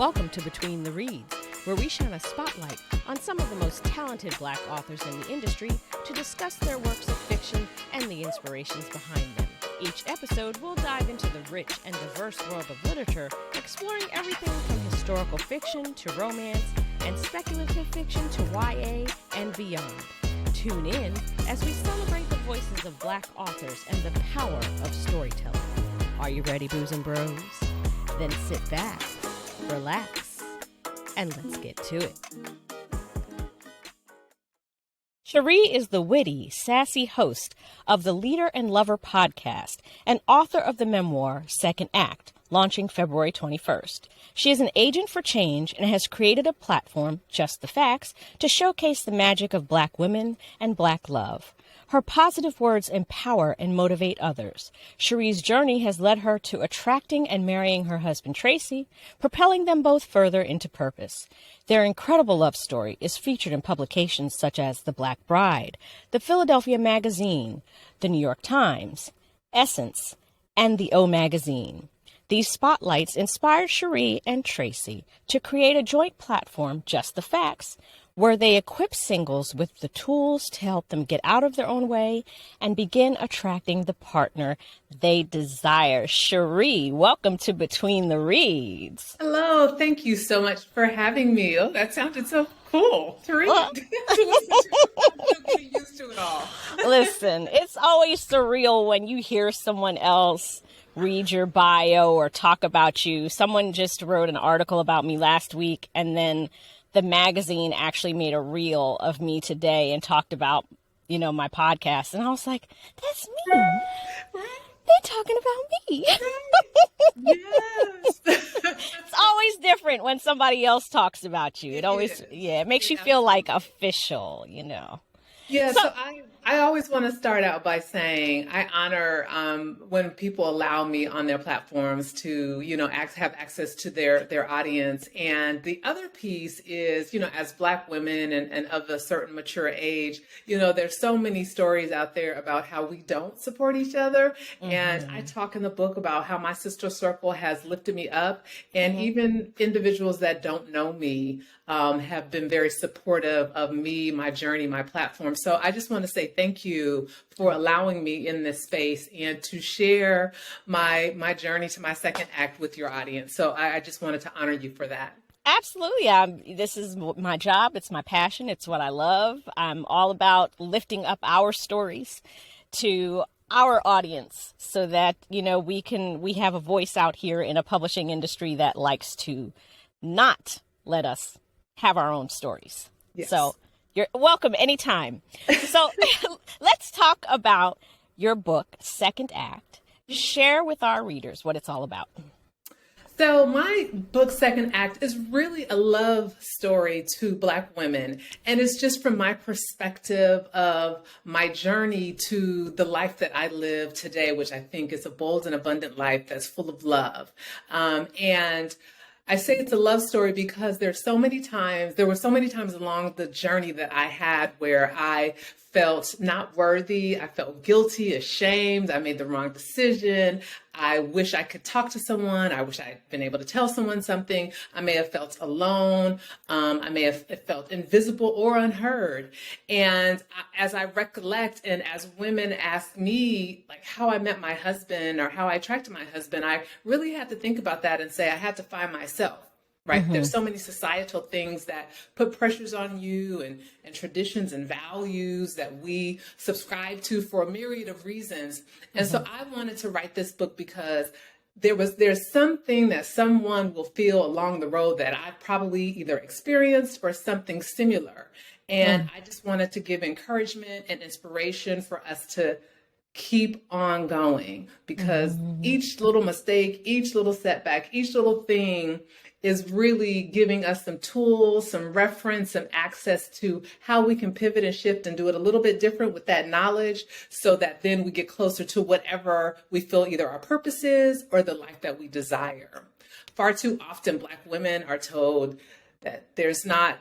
Welcome to Between the Reads, where we shine a spotlight on some of the most talented Black authors in the industry to discuss their works of fiction and the inspirations behind them. Each episode will dive into the rich and diverse world of literature, exploring everything from historical fiction to romance and speculative fiction to YA and beyond. Tune in as we celebrate the voices of Black authors and the power of storytelling. Are you ready, Boos and Bros? Then sit back, relax, and let's get to it. Cheri is the witty, sassy host of the Leader and Lover podcast and author of the memoir Second Act, launching February 21st. She is an agent for change and has created a platform, Just the Facts, to showcase the magic of Black women and Black love. Her positive words empower and motivate others. Cheri's journey has led her to attracting and marrying her husband Tracy, propelling them both further into purpose. Their incredible love story is featured in publications such as The Black Bride, The Philadelphia Magazine, The New York Times, Essence, and The O Magazine. These spotlights inspired Cheri and Tracy to create a joint platform, Just the Facts, where they equip singles with the tools to help them get out of their own way and begin attracting the partner they desire. Cheri, welcome to Between the Reads. Hello, thank you so much for having me. Oh, that sounded so cool to read. I'm getting used to it all. Listen, it's always surreal when you hear someone else read your bio or talk about you. Someone just wrote an article about me last week, and then the magazine actually made a reel of me today and talked about, my podcast. And I was like, that's me. They're talking about me. Yes. It's always different when somebody else talks about you. It makes you feel like official, Yeah, so I always want to start out by saying I honor when people allow me on their platforms to, have access to their audience. And the other piece is, as Black women and of a certain mature age, there's so many stories out there about how we don't support each other. Mm-hmm. And I talk in the book about how my sister circle has lifted me up, and even individuals that don't know me have been very supportive of me, my journey, my platform. So I just want to say thank you for allowing me in this space and to share my journey to my second act with your audience. So I just wanted to honor you for that. Absolutely. This is my job. It's my passion. It's what I love. I'm all about lifting up our stories to our audience so that, we have a voice out here in a publishing industry that likes to not let us have our own stories. Yes. So you're welcome anytime. So let's talk about your book, Second Act. Share with our readers what it's all about. So my book, Second Act, is really a love story to Black women. And it's just from my perspective of my journey to the life that I live today, which I think is a bold and abundant life that's full of love. And I say it's a love story because there were so many times along the journey that I had where I felt not worthy. I felt guilty, ashamed. I made the wrong decision. I wish I could talk to someone. I wish I'd been able to tell someone something. I may have felt alone. I may have felt invisible or unheard. And as I recollect and as women ask me like how I met my husband or how I attracted my husband, I really had to think about that and say I had to find myself. Right. Mm-hmm. There's so many societal things that put pressures on you and traditions and values that we subscribe to for a myriad of reasons. And so I wanted to write this book because there's something that someone will feel along the road that I probably either experienced or something similar. And I just wanted to give encouragement and inspiration for us to keep on going, because each little mistake, each little setback, each little thing is really giving us some tools, some reference, some access to how we can pivot and shift and do it a little bit different with that knowledge so that then we get closer to whatever we feel either our purpose is or the life that we desire. Far too often, Black women are told that there's not,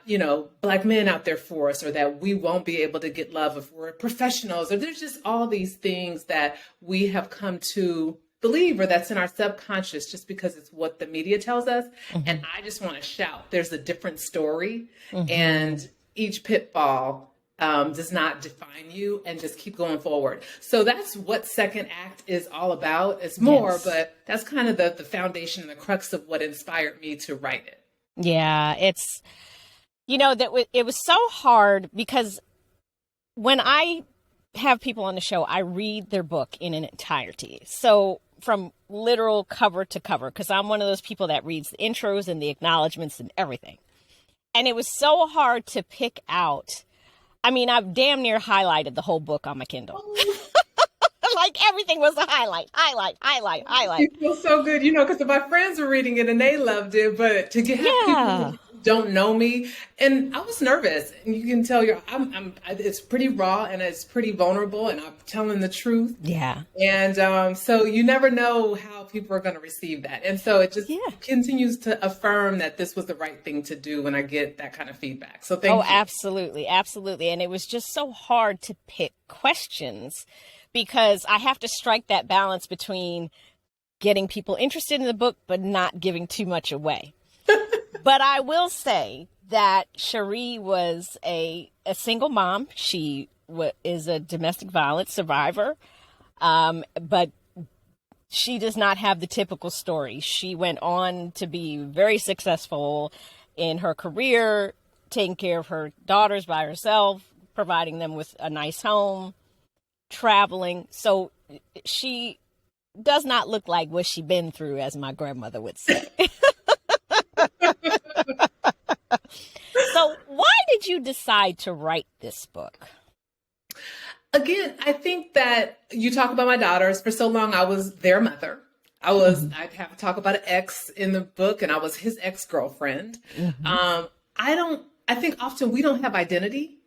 Black men out there for us, or that we won't be able to get love if we're professionals, or there's just all these things that we have come to believe or that's in our subconscious just because it's what the media tells us. And I just want to shout, there's a different story, and each pitfall does not define you, and just keep going forward. So that's what second act is all about. It's more, but that's kind of the foundation and the crux of what inspired me to write it. Yeah, it's, it was so hard because when I have people on the show, I read their book in an entirety. So from literal cover to cover, because I'm one of those people that reads the intros and the acknowledgments and everything. And it was so hard to pick out. I mean, I've damn near highlighted the whole book on my Kindle. Like everything was a highlight. You feel so good, because my friends were reading it and they loved it, but to get people who don't know me, and I was nervous, and you can tell it's pretty raw and it's pretty vulnerable, and I'm telling the truth. Yeah. And so you never know how people are going to receive that. And so it just continues to affirm that this was the right thing to do when I get that kind of feedback. So thank you. Absolutely. Absolutely. And it was just so hard to pick questions because I have to strike that balance between getting people interested in the book, but not giving too much away. But I will say that Cheri was a single mom. She is a domestic violence survivor, but she does not have the typical story. She went on to be very successful in her career, taking care of her daughters by herself, providing them with a nice home, traveling. So she does not look like what she's been through, as my grandmother would say. So why did you decide to write this book? Again, I think that you talk about my daughters. For so long, I was their mother. I'd have to talk about an ex in the book, and I was his ex-girlfriend. I think often we don't have identity.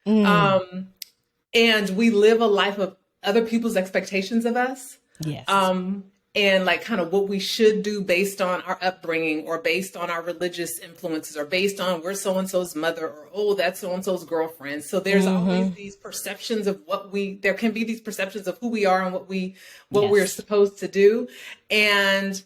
And we live a life of other people's expectations of us. Yes. And like kind of what we should do based on our upbringing or based on our religious influences or based on we're so-and-so's mother or, oh, that's so-and-so's girlfriend. So there's always these perceptions of there can be these perceptions of who we are and what we're supposed to do. And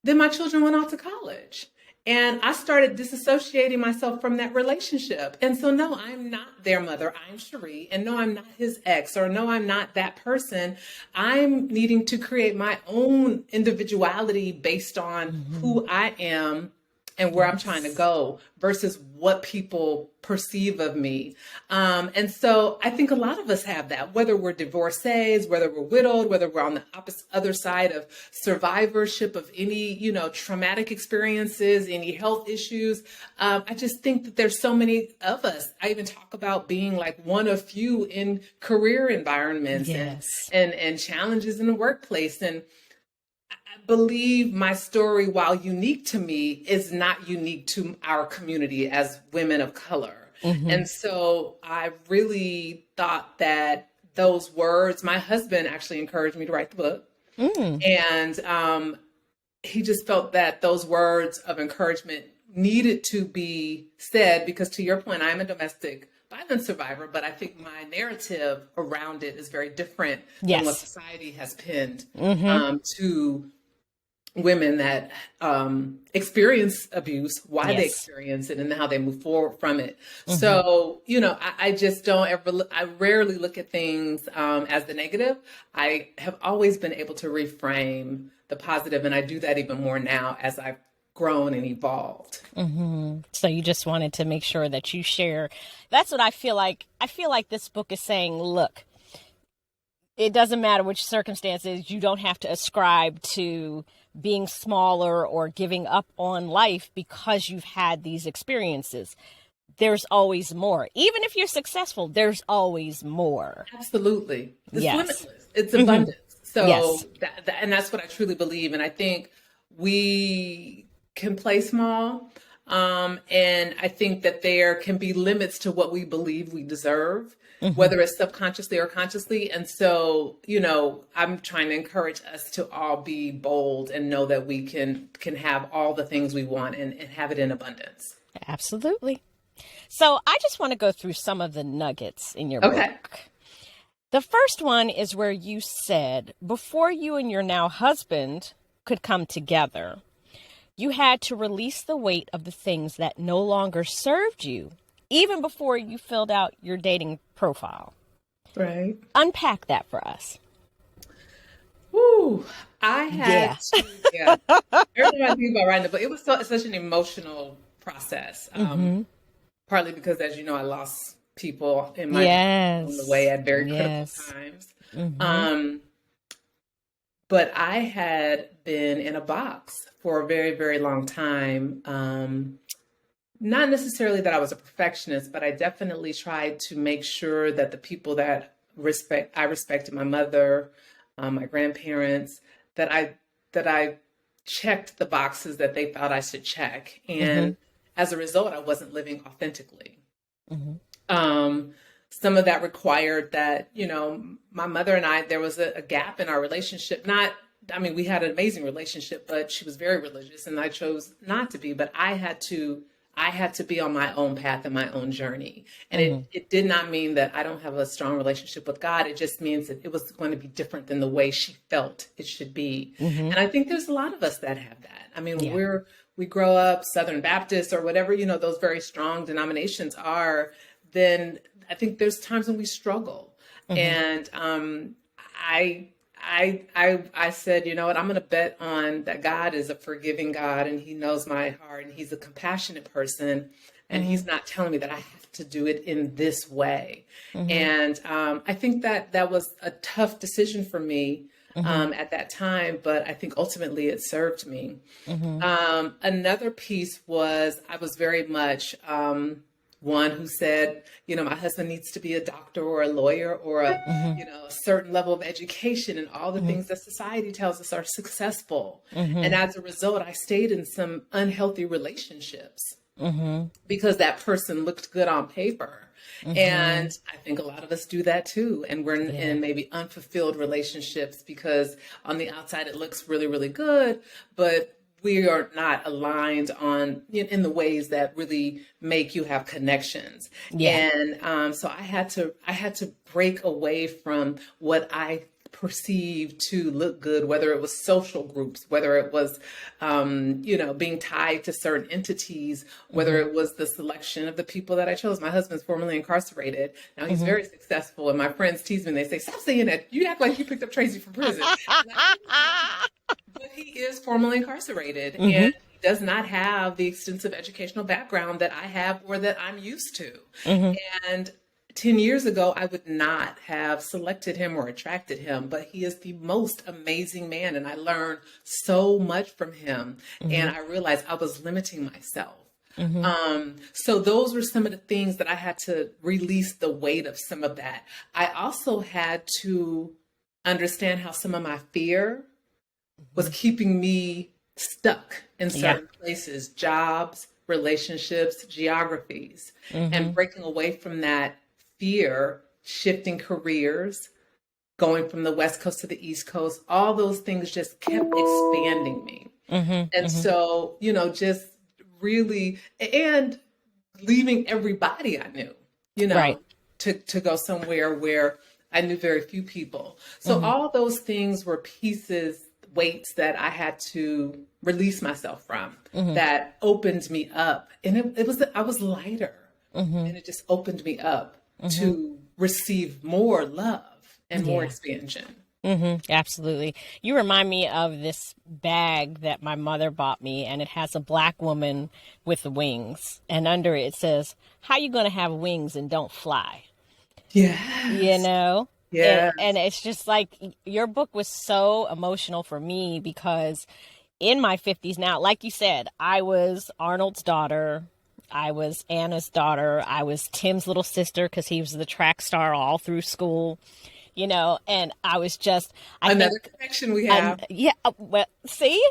then my children went off to college. And I started disassociating myself from that relationship. And so, no, I'm not their mother. I'm Cheri. And no, I'm not his ex. Or no, I'm not that person. I'm needing to create my own individuality based on who I am and where I'm trying to go versus what people perceive of me. And so I think a lot of us have that, whether we're divorcees, whether we're widowed, whether we're on the other side of survivorship of any, traumatic experiences, any health issues. I just think that there's so many of us. I even talk about being like one of few in career environments and challenges in the workplace. And I believe my story, while unique to me, is not unique to our community as women of color. And so I really thought that those words, my husband actually encouraged me to write the book. And he just felt that those words of encouragement needed to be said because, to your point, I'm a domestic violence survivor, but I think my narrative around it is very different than what society has pinned to women that experience abuse, why they experience it, and how they move forward from it. So, I just I rarely look at things as the negative. I have always been able to reframe the positive, and I do that even more now as I've grown and evolved. So you just wanted to make sure that you share. That's what I feel like. I feel like this book is saying, look, it doesn't matter which circumstances, you don't have to ascribe to being smaller or giving up on life because you've had these experiences. There's always more. Even if you're successful, there's always more. Absolutely. It's limitless. It's abundance. So and that's what I truly believe. And I think we can play small. And I think that there can be limits to what we believe we deserve, whether it's subconsciously or consciously. And so, I'm trying to encourage us to all be bold and know that we can have all the things we want and have it in abundance. Absolutely. So I just want to go through some of the nuggets in your book. The first one is where you said before you and your now husband could come together, you had to release the weight of the things that no longer served you, even before you filled out your dating profile. Right. Unpack that for us. Ooh, I had to, yeah. Every time I think about writing the book, it was such an emotional process. Partly because, as you know, I lost people in my on the way at very critical times. But I had been in a box for a very, very long time. Not necessarily that I was a perfectionist, but I definitely tried to make sure that the people that I respected, my mother, my grandparents, that I checked the boxes that they thought I should check. And as a result, I wasn't living authentically. Some of that required that, my mother and I, there was a gap in our relationship. We had an amazing relationship, but she was very religious and I chose not to be, but I had to be on my own path and my own journey. And it did not mean that I don't have a strong relationship with God. It just means that it was going to be different than the way she felt it should be. And I think there's a lot of us that have that. We grow up Southern Baptist or whatever, those very strong denominations are, then I think there's times when we struggle. And I said, you know what, I'm going to bet on that God is a forgiving God and he knows my heart and he's a compassionate person and he's not telling me that I have to do it in this way. And I think that was a tough decision for me at that time, but I think ultimately it served me. Another piece was I was very much one who said, my husband needs to be a doctor or a lawyer or a certain level of education and all the things that society tells us are successful. And as a result, I stayed in some unhealthy relationships because that person looked good on paper. And I think a lot of us do that too. And we're in maybe unfulfilled relationships because on the outside, it looks really, really good, but we are not aligned in the ways that really make you have connections. And so I had to break away from what I perceived to look good, whether it was social groups, whether it was, being tied to certain entities, whether it was the selection of the people that I chose. My husband's formerly incarcerated. Now he's very successful. And my friends tease me and they say, stop saying that. You act like you picked up Tracy from prison. But he is formerly incarcerated and he does not have the extensive educational background that I have or that I'm used to. And 10 years ago, I would not have selected him or attracted him, but he is the most amazing man. And I learned so much from him. And I realized I was limiting myself. So those were some of the things that I had to release the weight of some of that. I also had to understand how some of my fear was keeping me stuck in certain places, jobs, relationships, geographies, and breaking away from that fear, shifting careers, going from the West Coast to the East Coast, all those things just kept expanding me. And so, just really, and leaving everybody I knew, to go somewhere where I knew very few people. So all those things were pieces, weights that I had to release myself from that opened me up. And I was lighter and it just opened me up to receive more love and more expansion. Absolutely. You remind me of this bag that my mother bought me, and it has a black woman with wings. And under it says, how you going to have wings and don't fly? Yeah. Yeah. And it's just like your book was so emotional for me because in my 50s now, like you said, I was Arnold's daughter. I was Anna's daughter. I was Tim's little sister because he was the track star all through school, and I was just... Another connection we have. Well, see,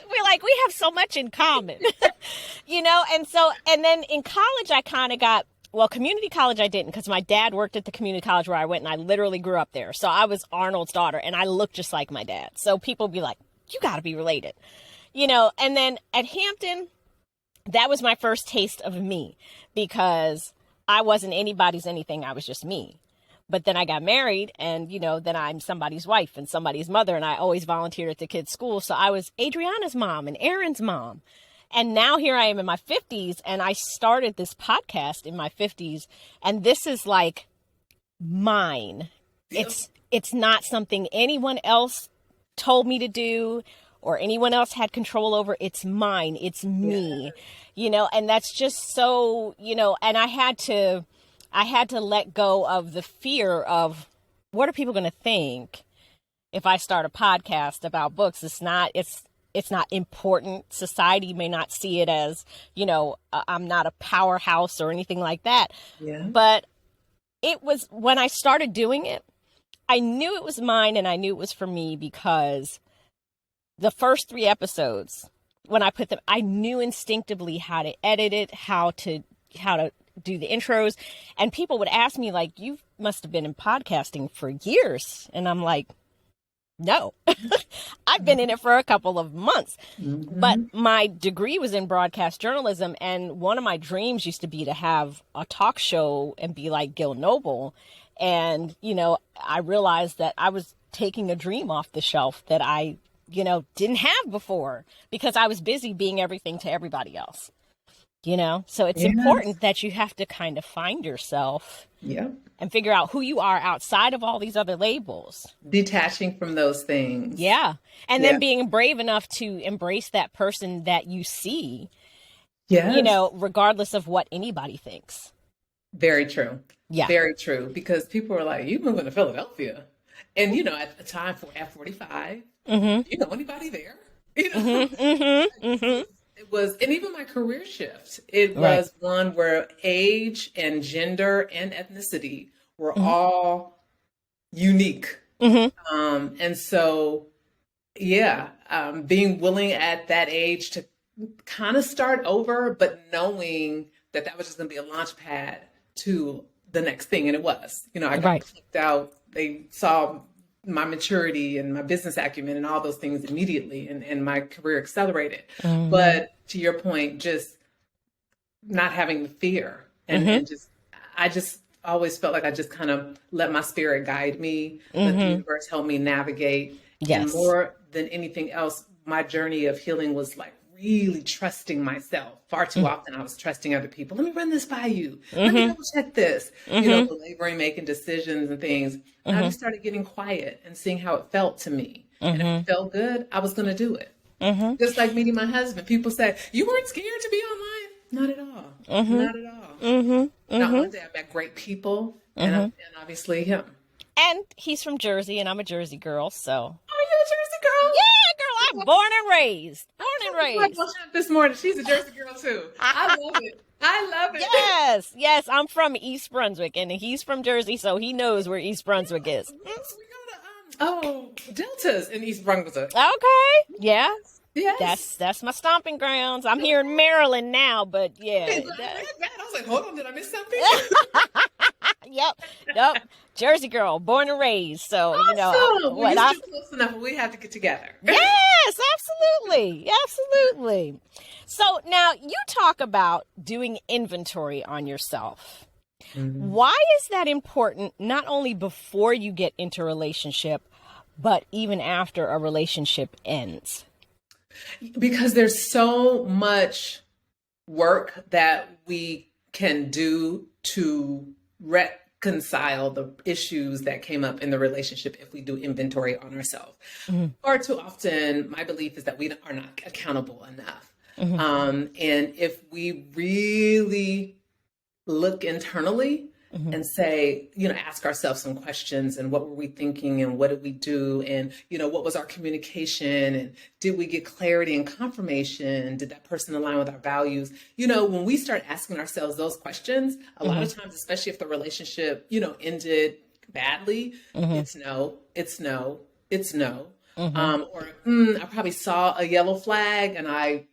we have so much in common, and then in college I kind of got... Well, community college I didn't because my dad worked at the community college where I went and I literally grew up there. So I was Arnold's daughter and I looked just like my dad. So people be like, you got to be related, and then at Hampton, that was my first taste of me because I wasn't anybody's anything. I was just me. But then I got married and, then I'm somebody's wife and somebody's mother. And I always volunteered at the kids' school. So I was Adriana's mom and Aaron's mom. And now here I am in my 50s, and I started this podcast in my 50s. And this is like mine. Yep. It's not something anyone else told me to do or anyone else had control over. It's mine. It's me, and that's just so, and I had to let go of the fear of what are people going to think if I start a podcast about books. It's not important. Society may not see it as, I'm not a powerhouse or anything like that. Yeah. But it was when I started doing it, I knew it was mine and I knew it was for me because the first 3 episodes, when I put them, I knew instinctively how to edit it, how to do the intros. And people would ask me like, you must have been in podcasting for years. And I'm like, no, I've been in it for a couple of months, but my degree was in broadcast journalism. And one of my dreams used to be to have a talk show and be like Gil Noble. And, I realized that I was taking a dream off the shelf that I, didn't have before because I was busy being everything to everybody else, so it's important that you have to kind of find yourself and figure out who you are outside of all these other labels. Detaching from those things. Yeah. And then being brave enough to embrace that person that you see, regardless of what anybody thinks. Very true. Yeah. Very true. Because people are like, you moving to Philadelphia. And, at the time at 45, you know anybody there? It was, and even my career shift, it was one where age and gender and ethnicity were all unique. And so, being willing at that age to kind of start over, but knowing that was just going to be a launch pad to the next thing. And it was, I got kicked out. They saw my maturity and my business acumen and all those things immediately. And my career accelerated. But to your point, just not having the fear and I just always felt like I just kind of let my spirit guide me, let the universe help me navigate. And more than anything else, my journey of healing was like really trusting myself. Far too often I was trusting other people. Let me run this by you. Let me double check this. Belaboring, making decisions and things. And I just started getting quiet and seeing how it felt to me. And if it felt good, I was going to do it. Just like meeting my husband. People say, you weren't scared to be online? Not at all. Not at all. Not one day I met great people and obviously him. And he's from Jersey and I'm a Jersey girl, so. Oh, you're a Jersey girl? Yeah, girl, I'm born and raised. This morning, she's a Jersey girl too. I love it. I love it. Yes, I'm from East Brunswick and he's from Jersey, so he knows where East Brunswick is. We go to, Deltas in East Brunswick. Okay, yeah. Yes. That's my stomping grounds. I'm here in Maryland now, but yeah. I was like, hold on, did I miss something? Yep. Jersey girl, born and raised. So, awesome. We're close enough. We have to get together. Yes, absolutely. So now you talk about doing inventory on yourself. Why is that important, not only before you get into a relationship, but even after a relationship ends? Because there's so much work that we can do to reconcile the issues that came up in the relationship if we do inventory on ourselves. Far too often, my belief is that we are not accountable enough. And if we really look internally and say, ask ourselves some questions and what were we thinking and what did we do? And, what was our communication? And did we get clarity and confirmation? Did that person align with our values? When we start asking ourselves those questions, a lot of times, especially if the relationship, ended badly, it's no. Or I probably saw a yellow flag and I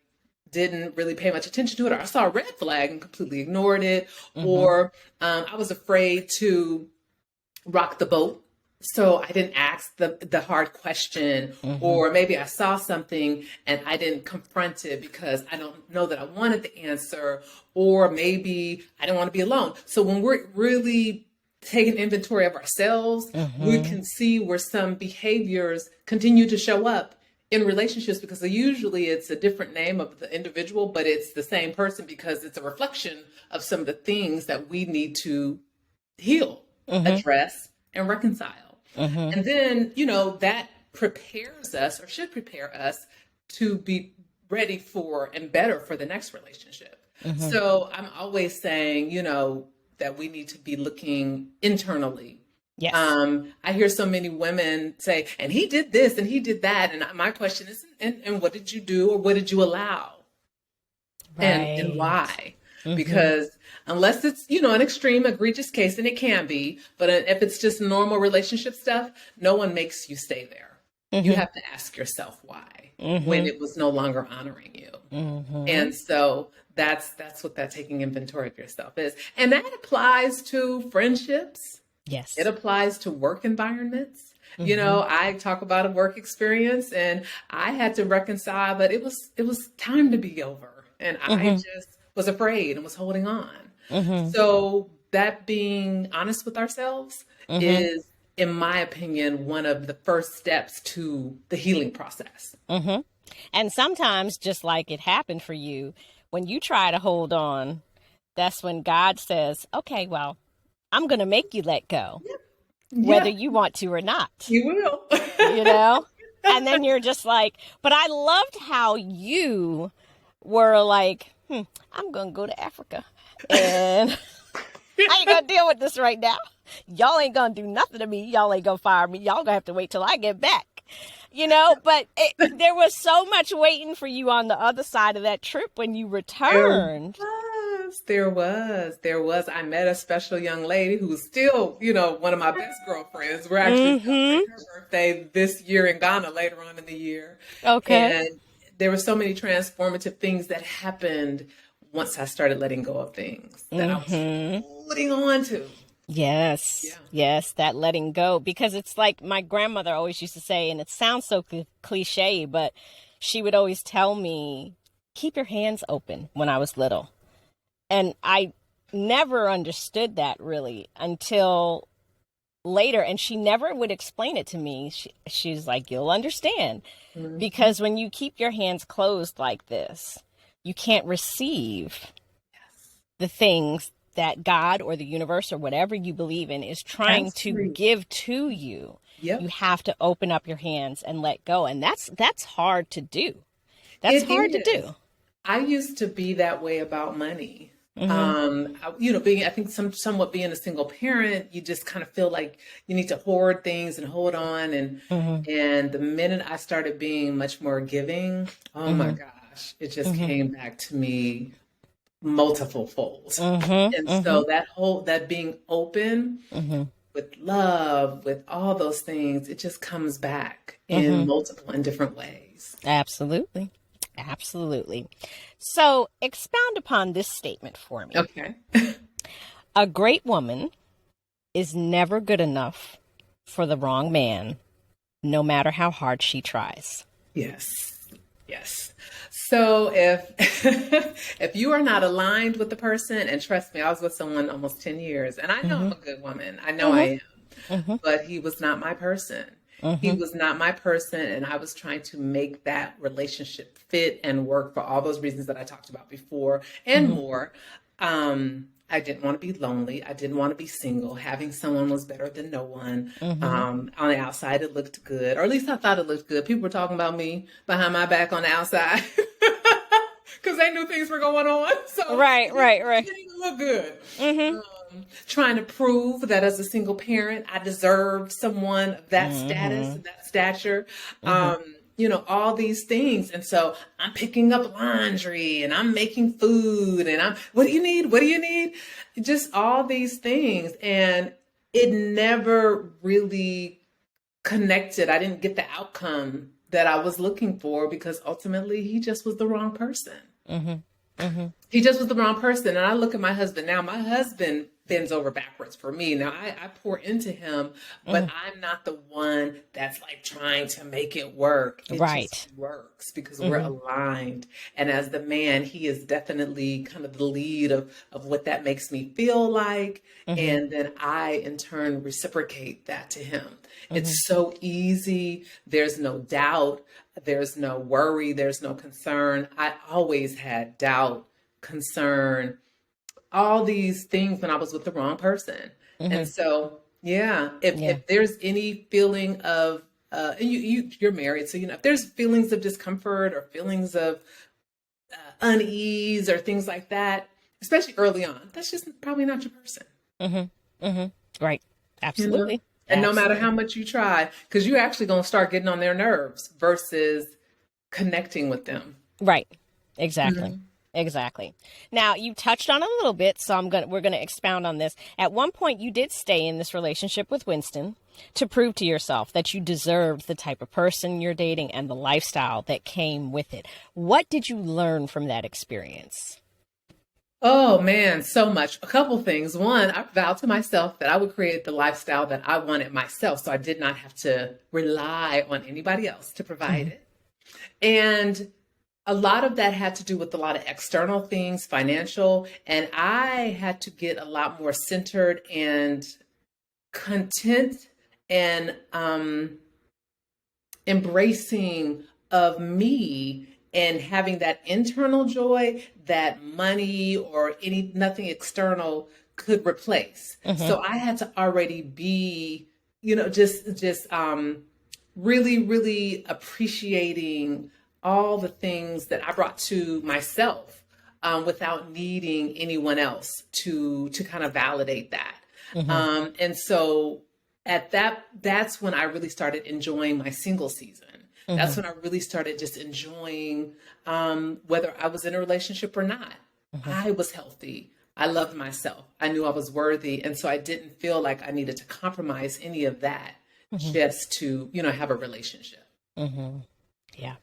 didn't really pay much attention to it, or I saw a red flag and completely ignored it, or I was afraid to rock the boat, so I didn't ask the hard question, or maybe I saw something and I didn't confront it because I don't know that I wanted the answer, or maybe I didn't want to be alone. So when we're really take an inventory of ourselves, Mm-hmm. we can see where some behaviors continue to show up in relationships, because usually it's a different name of the individual, but it's the same person because it's a reflection of some of the things that we need to heal, Mm-hmm. address, and reconcile. Mm-hmm. And then, that prepares us, or should prepare us, to be ready for and better for the next relationship. Mm-hmm. So I'm always saying, that we need to be looking internally. Yes. I hear so many women say, and he did this and he did that. And my question is, and what did you do, or what did you allow? Right. And why? Mm-hmm. Because unless it's, an extreme egregious case, and it can be, but if it's just normal relationship stuff, no one makes you stay there. Mm-hmm. You have to ask yourself why, Mm-hmm. when it was no longer honoring you. Mm-hmm. And so that's what that taking inventory of yourself is. And that applies to friendships. Yes. It applies to work environments. Mm-hmm. I talk about a work experience, and I had to reconcile, but it was time to be over. And I Mm-hmm. just was afraid and was holding on. Mm-hmm. So that being honest with ourselves Mm-hmm. is, in my opinion, one of the first steps to the healing process. Mm-hmm. And sometimes, just like it happened for you, when you try to hold on, that's when God says, okay, well, I'm going to make you let go, whether you want to or not. You will. And then you're just like, but I loved how you were like, I'm going to go to Africa and I ain't going to deal with this right now. Y'all ain't going to do nothing to me. Y'all ain't going to fire me. Y'all going to have to wait till I get back. But there was so much waiting for you on the other side of that trip when you returned. There was. I met a special young lady who's still, one of my best girlfriends. We're actually celebrating her birthday this year in Ghana later on in the year. Okay. And there were so many transformative things that happened once I started letting go of things that I was holding on to. Yes. Yeah. Yes, that letting go. Because it's like my grandmother always used to say, and it sounds so cliche, but she would always tell me, keep your hands open when I was little. And I never understood that really until later. And she never would explain it to me. She's like, you'll understand. Mm-hmm. Because when you keep your hands closed like this, you can't receive the things that God or the universe or whatever you believe in is trying to give to you. Yep. You have to open up your hands and let go. And that's hard to do. That's hard to do. I used to be that way about money. Mm-hmm. I think somewhat being a single parent, you just kind of feel like you need to hoard things and hold on. And the minute I started being much more giving, oh my gosh, it just came back to me multiple folds. And so that being open with love, with all those things, it just comes back in multiple and different ways. Absolutely. Absolutely. So expound upon this statement for me. Okay. A great woman is never good enough for the wrong man, no matter how hard she tries. Yes. So if you are not aligned with the person, and trust me, I was with someone almost 10 years, and I know I'm a good woman. I know I am. But he was not my person. He was not my person, and I was trying to make that relationship fit and work for all those reasons that I talked about before and more. I didn't want to be lonely. I didn't want to be single. Having someone was better than no one. On the outside, it looked good, or at least I thought it looked good. People were talking about me behind my back on the outside because they knew things were going on. So right. It didn't look good. Trying to prove that as a single parent, I deserved someone of that status, that stature. All these things. And so I'm picking up laundry and I'm making food and what do you need? What do you need? Just all these things. And it never really connected. I didn't get the outcome that I was looking for because ultimately he just was the wrong person. He just was the wrong person. And I look at my husband now. My husband bends over backwards for me. Now I pour into him, but I'm not the one that's like trying to make it work. It Right. just works because we're aligned. And as the man, he is definitely kind of the lead of what that makes me feel like. And then I, in turn, reciprocate that to him. It's so easy. There's no doubt. There's no worry. There's no concern. I always had doubt, concern, all these things when I was with the wrong person. And so, yeah, if there's any feeling of, and you're married, so, if there's feelings of discomfort or feelings of unease or things like that, especially early on, that's just probably not your person. Right. Absolutely. And no matter how much you try, because you're actually going to start getting on their nerves versus connecting with them. Right. Exactly. Exactly. Now, you touched on it a little bit, so we're going to expound on this. At one point, you did stay in this relationship with Winston to prove to yourself that you deserved the type of person you're dating and the lifestyle that came with it. What did you learn from that experience? Oh man, so much. A couple things. One, I vowed to myself that I would create the lifestyle that I wanted myself, so I did not have to rely on anybody else to provide it. And a lot of that had to do with a lot of external things, financial, and I had to get a lot more centered and content and embracing of me and having that internal joy that money or nothing external could replace. So I had to already be, just really, really appreciating all the things that I brought to myself without needing anyone else to kind of validate that. And so that's when I really started enjoying my single season. That's when I really started just enjoying whether I was in a relationship or not. I was healthy. I loved myself. I knew I was worthy. And so I didn't feel like I needed to compromise any of that just to, have a relationship. Yeah.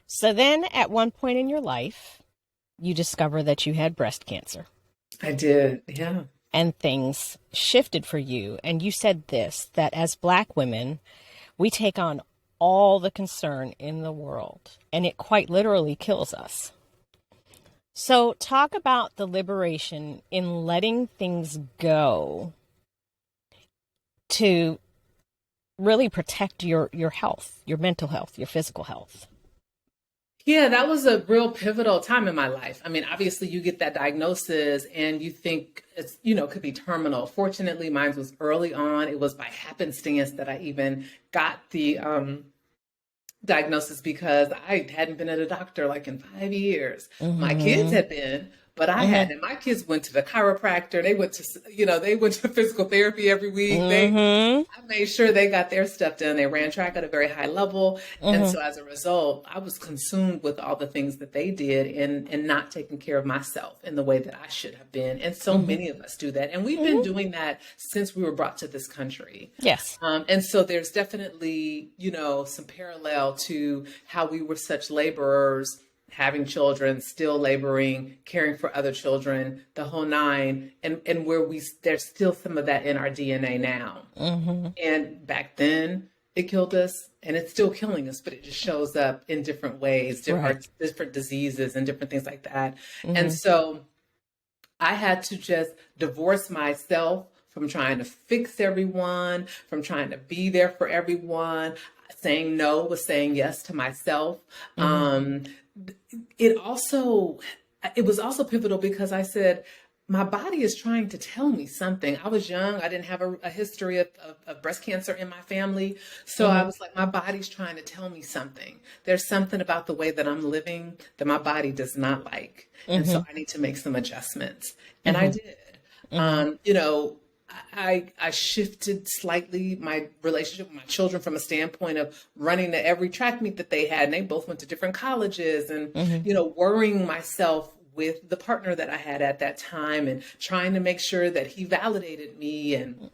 So then at one point in your life, you discover that you had breast cancer. I did. Yeah. And things shifted for you. And you said this, that as Black women, we take on all the concern in the world, and it quite literally kills us. So talk about the liberation in letting things go to really protect your health, your mental health, your physical health. Yeah, that was a real pivotal time in my life. I mean, obviously you get that diagnosis and you think it's, could be terminal. Fortunately, mine was early on. It was by happenstance that I even got the diagnosis because I hadn't been at a doctor like in 5 years. My kids had been, but I hadn't. My kids went to the chiropractor. They went to, they went to physical therapy every week. I made sure they got their stuff done. They ran track at a very high level. And so as a result, I was consumed with all the things that they did and not taking care of myself in the way that I should have been. And so many of us do that. And we've been doing that since we were brought to this country. Yes. And so there's definitely, some parallel to how we were such laborers, having children, still laboring, caring for other children, the whole nine, and where there's still some of that in our DNA now. And back then it killed us and it's still killing us, but it just shows up in different ways, different diseases and different things like that. And so I had to just divorce myself from trying to fix everyone, from trying to be there for everyone. Saying no was saying yes to myself. It was also pivotal because I said, my body is trying to tell me something. I was young. I didn't have a history of breast cancer in my family. So I was like, my body's trying to tell me something. There's something about the way that I'm living that my body does not like. And so I need to make some adjustments. And I did. I shifted slightly my relationship with my children from a standpoint of running to every track meet that they had. And they both went to different colleges and, worrying myself with the partner that I had at that time and trying to make sure that he validated me and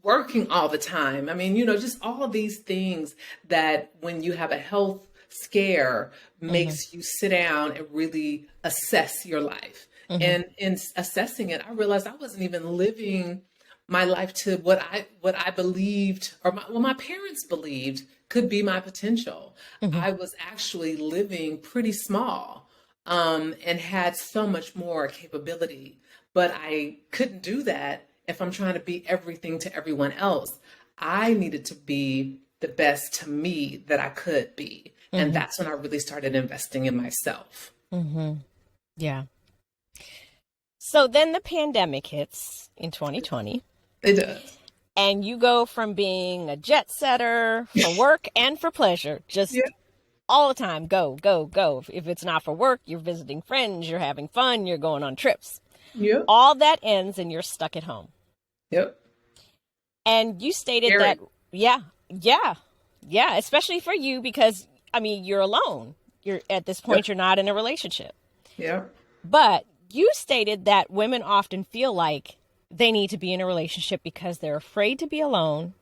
working all the time. I mean, just all of these things that when you have a health scare makes you sit down and really assess your life. And in assessing it, I realized I wasn't even living my life to what I believed, or what my parents believed could be my potential. I was actually living pretty small, and had so much more capability, but I couldn't do that if I'm trying to be everything to everyone else. I needed to be the best to me that I could be. And that's when I really started investing in myself. Yeah. So then the pandemic hits in 2020. It does. And you go from being a jet setter for work and for pleasure, just all the time, go, go, go. If it's not for work, you're visiting friends, you're having fun, you're going on trips. Yep. All that ends and you're stuck at home. Yep. And you stated that, especially for you, because, I mean, you're alone. You're at this point, you're not in a relationship. Yeah. But you stated that women often feel like they need to be in a relationship because they're afraid to be alone,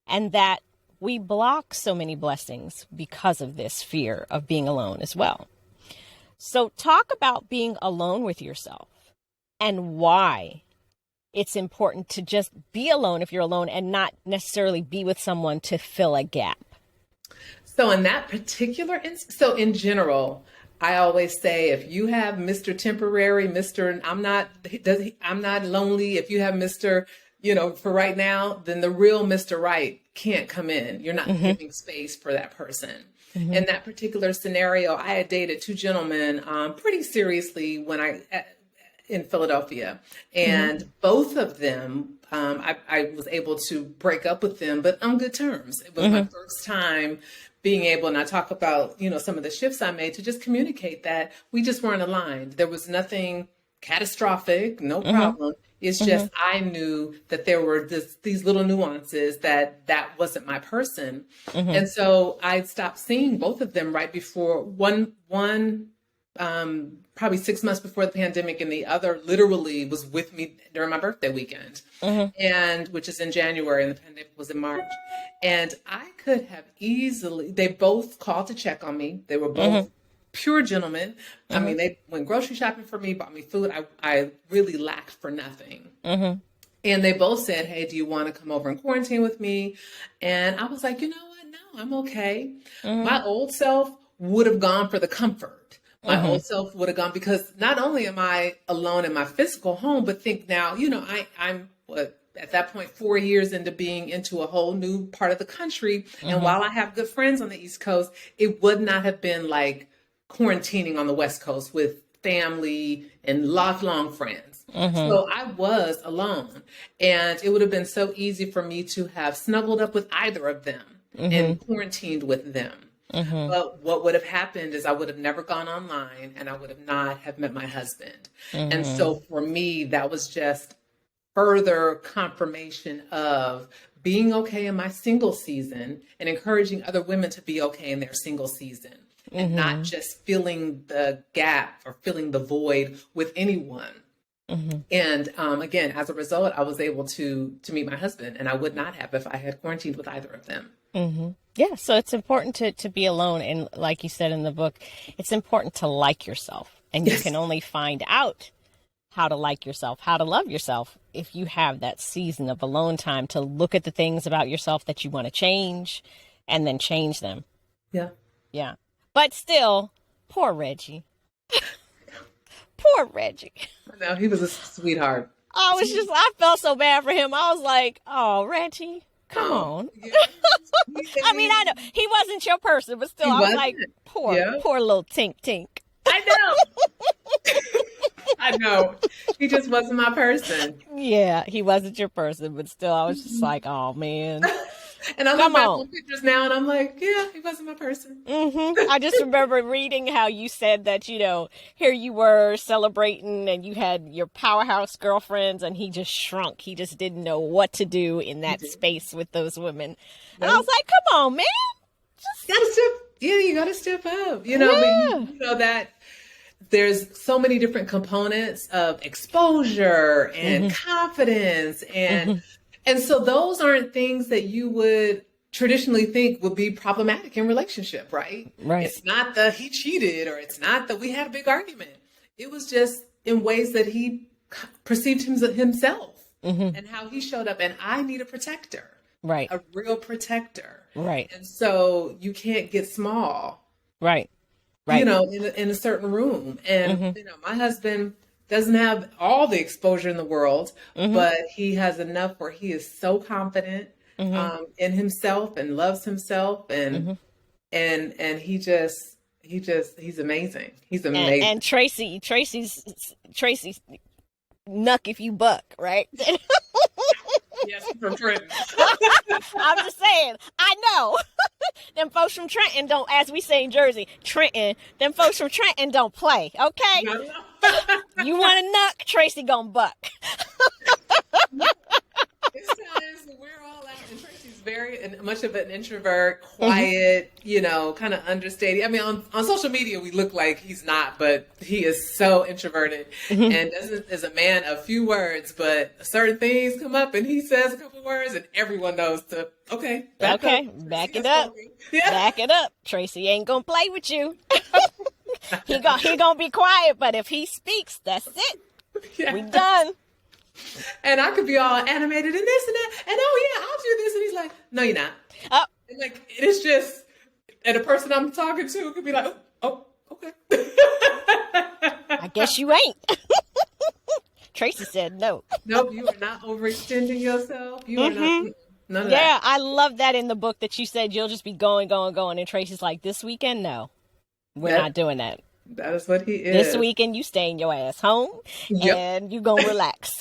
and that we block so many blessings because of this fear of being alone as well. So talk about being alone with yourself and why it's important to just be alone if you're alone and not necessarily be with someone to fill a gap. So in that particular so in general, I always say, if you have Mr. Temporary, I'm not lonely. If you have Mr., for right now, then the real Mr. Right can't come in. You're not giving space for that person. In that particular scenario, I had dated two gentlemen pretty seriously in Philadelphia, and both of them, I was able to break up with them, but on good terms. It was my first time being able, and I talk about, some of the shifts I made to just communicate that we just weren't aligned. There was nothing catastrophic, no problem. It's just, I knew that there were these little nuances that wasn't my person. And so I stopped seeing both of them right before one, probably 6 months before the pandemic, and the other literally was with me during my birthday weekend, and which is in January, and the pandemic was in March. And I could have they both called to check on me. They were both pure gentlemen. I mean, they went grocery shopping for me, bought me food. I really lacked for nothing. And they both said, "Hey, do you want to come over and quarantine with me?" And I was like, you know what? No, I'm okay. My old self would have gone for the comfort. My old self would have gone, because not only am I alone in my physical home, but think now, I'm at that point, 4 years into being into a whole new part of the country. And while I have good friends on the East Coast, it would not have been like quarantining on the West Coast with family and lifelong friends. So I was alone, and it would have been so easy for me to have snuggled up with either of them and quarantined with them. But what would have happened is I would have never gone online, and I would have not have met my husband. And so for me, that was just further confirmation of being okay in my single season and encouraging other women to be okay in their single season, and not just filling the gap or filling the void with anyone. And again, as a result, I was able to meet my husband, and I would not have if I had quarantined with either of them. Yeah, so it's important to be alone. And like you said in the book, it's important to like yourself. And you can only find out how to like yourself, how to love yourself, if you have that season of alone time to look at the things about yourself that you want to change and then change them. Yeah. But still, poor Reggie. Poor Reggie. No, he was a sweetheart. I felt so bad for him. I was like, oh, Reggie, come on. Yeah. I mean, I know he wasn't your person, but still, I was like, poor little Tink. I know. I know. He just wasn't my person. Yeah, he wasn't your person, but still, I was just like, oh, man. And I look back on pictures now, and I'm like, yeah, he wasn't my person. I just remember reading how you said that, here you were celebrating, and you had your powerhouse girlfriends, and he just shrunk. He just didn't know what to do in that space with those women. And I was like, come on, man. You gotta step up. That there's so many different components of exposure and confidence, and so those aren't things that you would traditionally think would be problematic in relationship, right? Right. It's not the he cheated, or it's not that we had a big argument. It was just in ways that he perceived himself and how he showed up. And I need a protector, Right. a real protector. Right. And so you can't get small, Right. Right. in a certain room. And, my husband doesn't have all the exposure in the world, but he has enough where he is so confident in himself and loves himself. And he's amazing. He's amazing. And Tracy's nuck if you buck, right? Yes, from Trenton. I'm just saying, I know. Them folks from Trenton don't, as we say in Jersey, Trenton, them folks from Trenton don't play, okay? You want to nuck, Tracy gonna buck. It's times we're all out, and Tracy's very much of an introvert, quiet, kind of understated. I mean, on social media, we look like he's not, but he is so introverted and is a man of few words, but certain things come up and he says a couple words and everyone knows to, back it up. Yeah. Back it up. Tracy ain't gonna play with you. he gonna be quiet, but if he speaks, that's it. Yeah. We done. And I could be all animated and this and that, and I'll do this, and he's like, no, you're not. Oh. And like, it's just, and the person I'm talking to could be like, oh, okay. I guess you ain't. Tracy said no. Nope, you are not overextending yourself. You are not. None of that. Yeah, I love that in the book that you said you'll just be going. And Tracy's like, this weekend, no, we're not doing that. That is what he is. This weekend, you staying your ass home and you gonna relax.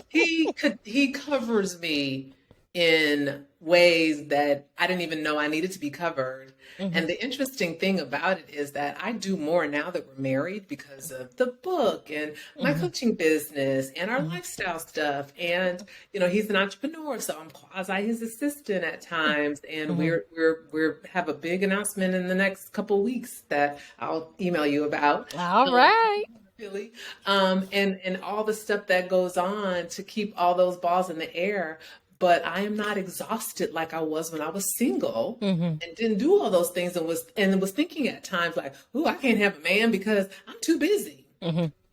He covers me in ways that I didn't even know I needed to be covered. And the interesting thing about it is that I do more now that we're married because of the book and my coaching business and our lifestyle stuff. And, he's an entrepreneur, so I'm quasi his assistant at times. And we're have a big announcement in the next couple of weeks that I'll email you about. All right. Really. And all the stuff that goes on to keep all those balls in the air. But I am not exhausted like I was when I was single and didn't do all those things and was thinking at times like, ooh, I can't have a man because I'm too busy.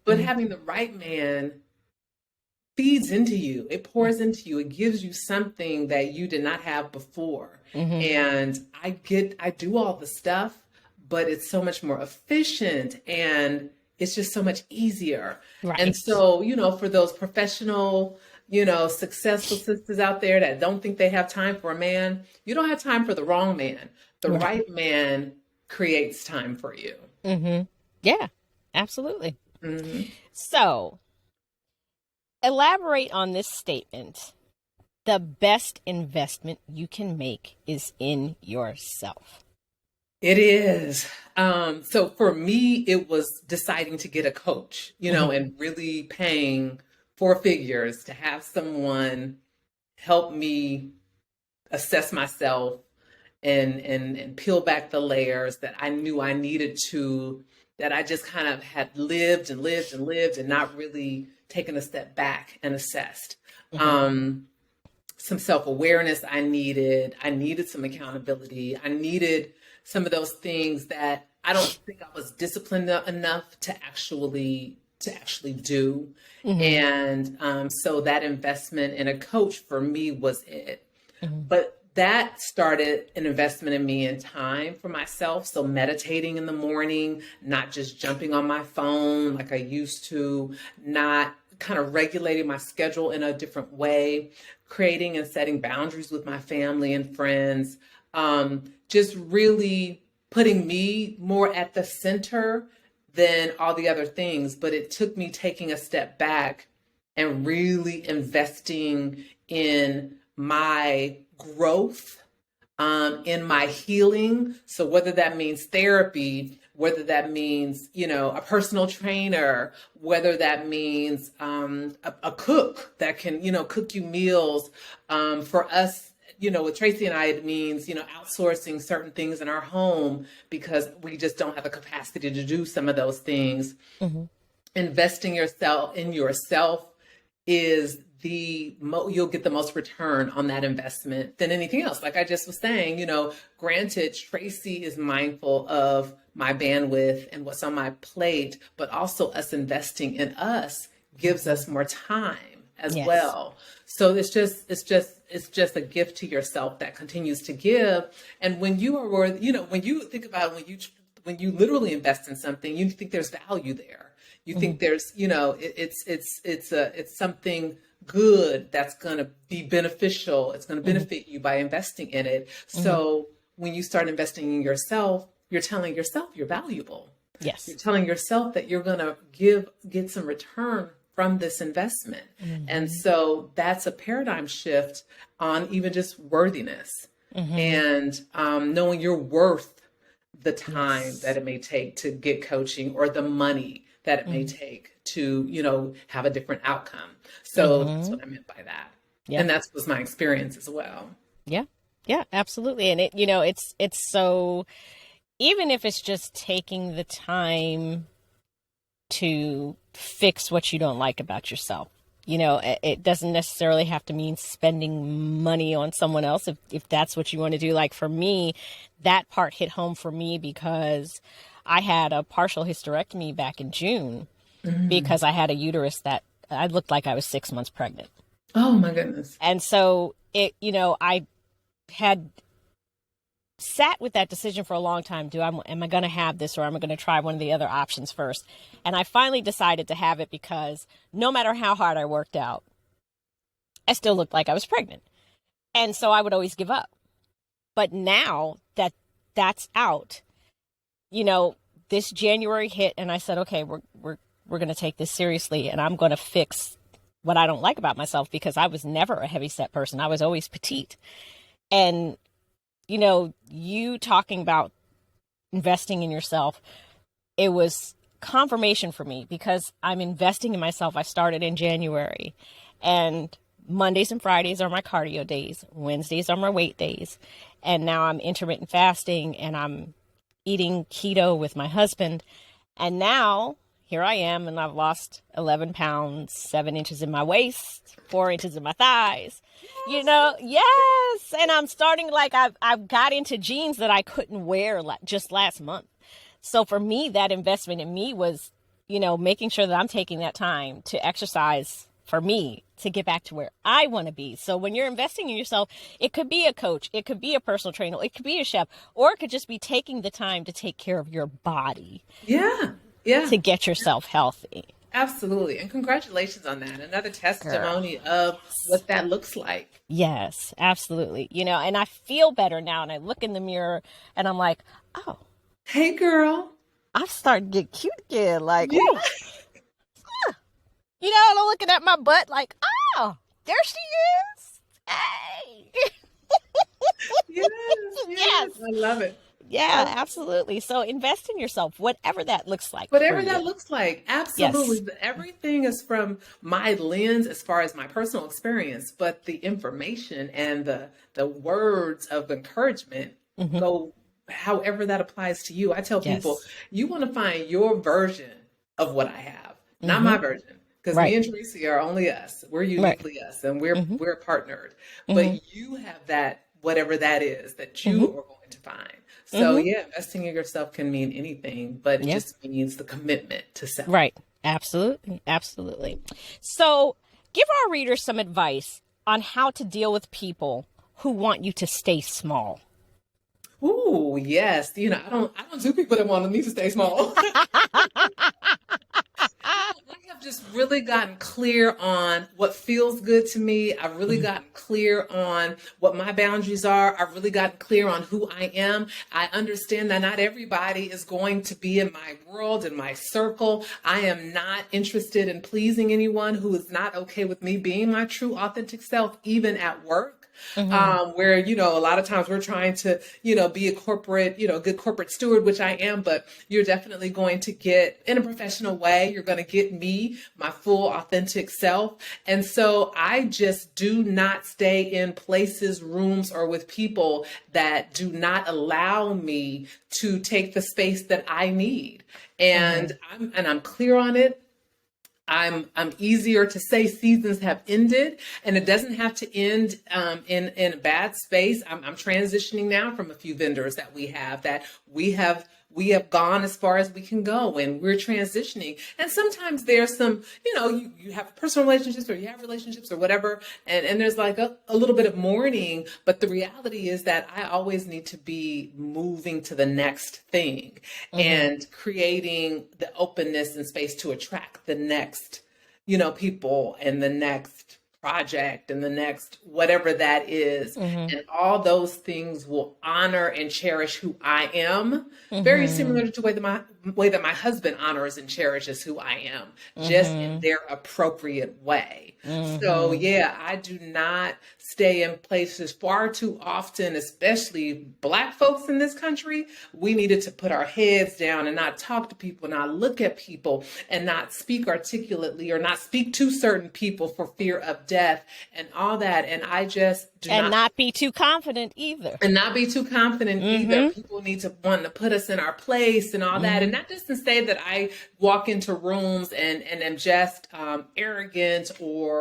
But having the right man feeds into you. It pours into you. It gives you something that you did not have before. And I do all the stuff, but it's so much more efficient and it's just so much easier. Right. And so, for those professional, successful sisters out there that don't think they have time for a man, you don't have time for the wrong man. The right man creates time for you. Yeah, absolutely. So, elaborate on this statement. The best investment you can make is in yourself. It is. So for me, it was deciding to get a coach, and really paying 4 figures to have someone help me assess myself and peel back the layers that I knew I needed to, that I just kind of had lived and not really taken a step back and assessed. Some self-awareness I needed some accountability. I needed some of those things that I don't think I was disciplined enough to actually do. And so that investment in a coach for me was it. But that started an investment in me in time for myself. So meditating in the morning, not just jumping on my phone like I used to, not kind of regulating my schedule in a different way, creating and setting boundaries with my family and friends, just really putting me more at the center than all the other things. But it took me taking a step back and really investing in my growth, in my healing. So whether that means therapy, whether that means, a personal trainer, whether that means a cook that can, cook you meals. For us, with Tracy and I, it means, outsourcing certain things in our home because we just don't have the capacity to do some of those things. Investing in yourself is you'll get the most return on that investment than anything else. Like I just was saying, granted, Tracy is mindful of my bandwidth and what's on my plate, but also us investing in us gives us more time as well. So it's just a gift to yourself that continues to give. And when you are worth, when you think about when you literally invest in something, you think there's value there. You think there's, it's something good that's going to be beneficial. It's going to benefit you by investing in it. So when you start investing in yourself, you're telling yourself you're valuable. Yes. You're telling yourself that you're going to get some return from this investment. And so that's a paradigm shift on even just worthiness and knowing you're worth the time that it may take to get coaching or the money that it may take to, have a different outcome. So that's what I meant by that. Yeah. And that was my experience as well. Yeah. Yeah, absolutely. And it's so, even if it's just taking the time to fix what you don't like about yourself, it doesn't necessarily have to mean spending money on someone else if that's what you want to do. Like for me, that part hit home for me because I had a partial hysterectomy back in June because I had a uterus that I looked like I was 6 months pregnant. Oh my goodness. And so I had sat with that decision for a long time. Am I going to have this, or am I going to try one of the other options first? And I finally decided to have it because no matter how hard I worked out, I still looked like I was pregnant. And so I would always give up. But now that that's out, this January hit and I said, okay, we're going to take this seriously, and I'm going to fix what I don't like about myself, because I was never a heavy set person. I was always petite. And, you talking about investing in yourself, it was confirmation for me because I'm investing in myself. I started in January, and Mondays and Fridays are my cardio days. Wednesdays are my weight days. And now I'm intermittent fasting and I'm eating keto with my husband. And now here I am, and I've lost 11 pounds, 7 inches in my waist, 4 inches in my thighs. Yes. And I'm starting, I've got into jeans that I couldn't wear just last month. So for me, that investment in me was, making sure that I'm taking that time to exercise for me to get back to where I want to be. So when you're investing in yourself, it could be a coach, it could be a personal trainer, it could be a chef, or it could just be taking the time to take care of your body. Yeah. To get yourself healthy. Absolutely. And congratulations on that. Another testimony of what that looks like. Yes, absolutely. And I feel better now, and I look in the mirror and I'm like, oh, hey girl, I'm starting to get cute again. Like, yeah. And I'm looking at my butt like, oh, there she is. Hey. Yes. I love it. Yeah, absolutely. So invest in yourself, whatever that looks like. Whatever that looks like. Absolutely. Yes. Everything is from my lens as far as my personal experience, but the information and the words of encouragement go however that applies to you. I tell people, you want to find your version of what I have, not my version. Because me and Tracy are only us. We're uniquely us, and we're partnered. But you have that, whatever that is, that you are going to find. So investing in yourself can mean anything, but it just means the commitment to self. Right. Absolutely. Absolutely. So give our readers some advice on how to deal with people who want you to stay small. Ooh, yes. I don't do people that want me to stay small. I have just really gotten clear on what feels good to me. I've really gotten clear on what my boundaries are. I've really gotten clear on who I am. I understand that not everybody is going to be in my world, in my circle. I am not interested in pleasing anyone who is not okay with me being my true, authentic self, even at work. Where, a lot of times we're trying to, be a corporate, good corporate steward, which I am, but you're definitely going to get, in a professional way, you're going to get me, my full authentic self. And so I just do not stay in places, rooms, or with people that do not allow me to take the space that I need. And I'm clear on it. I'm easier to say seasons have ended, and it doesn't have to end in a bad space. I'm transitioning now from a few vendors that we have gone as far as we can go, and we're transitioning. And sometimes there's some, you have personal relationships or you have relationships or whatever, and there's like a little bit of mourning. But the reality is that I always need to be moving to the next thing and creating the openness and space to attract the next, people and the next project and the next whatever that is. And all those things will honor and cherish who I am, very similar to the way that my husband honors and cherishes who I am, just in their appropriate way. So yeah, I do not stay in places far too often, especially Black folks in this country. We needed to put our heads down and not talk to people, not look at people, and not speak articulately or not speak to certain people for fear of death and all that. And I just do not be too confident either. And not be too confident either. People need to want to put us in our place and all that. And not just to say that I walk into rooms and am just arrogant or,